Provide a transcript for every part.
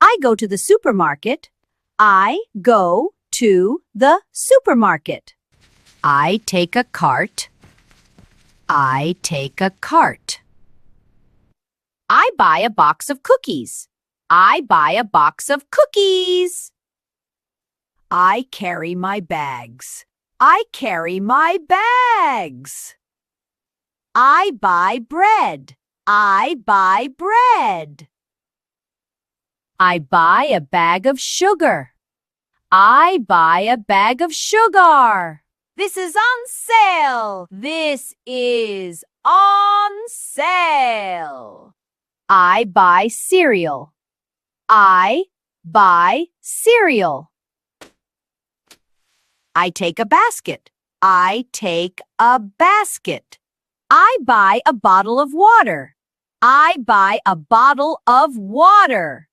I go to the supermarket. I go to the supermarket. I take a cart. I take a cart. I buy a box of cookies. I buy a box of cookies. I carry my bags. I carry my bags. I buy bread. I buy bread. I buy a bag of sugar. I buy a bag of sugar. This is on sale. This is on sale. I buy cereal. I buy cereal. I take a basket. I take a basket. I buy a bottle of water. I buy a bottle of water.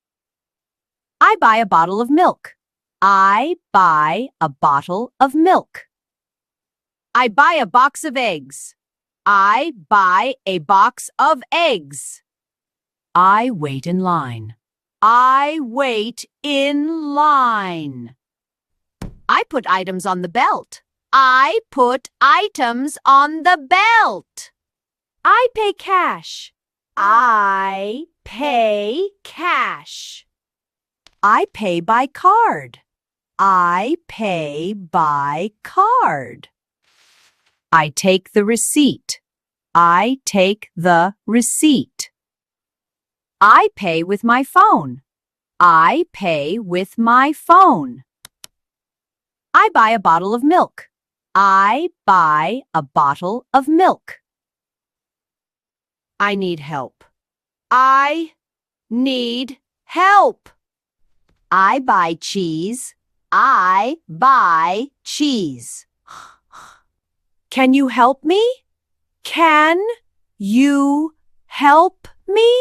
I buy a bottle of milk. I buy a bottle of milk. I buy a box of eggs. I buy a box of eggs. I wait in line. I wait in line. I put items on the belt. I put items on the belt. I pay cash. I pay cash. I pay by card. I pay by card. I take the receipt. I take the receipt. I pay with my phone. I pay with my phone. I buy a bottle of milk. I buy a bottle of milk. I need help. I need help. I buy cheese. I buy cheese. Can you help me? Can you help me?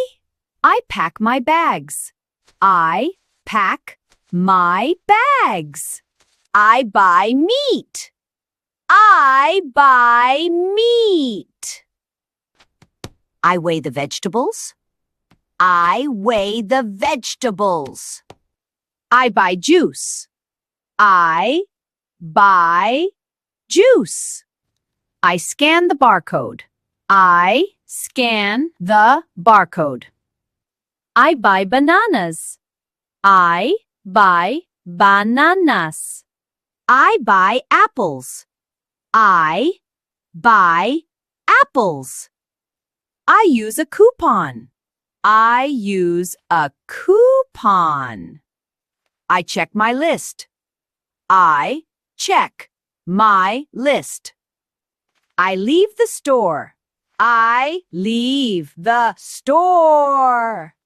I pack my bags. I pack my bags. I buy meat. I buy meat. I weigh the vegetables. I weigh the vegetables. I buy juice. I buy juice. I scan the barcode. I scan the barcode. I buy bananas. I buy bananas. I buy apples. I buy apples. I use a coupon. I use a coupon. I check my list. I check my list. I leave the store. I leave the store.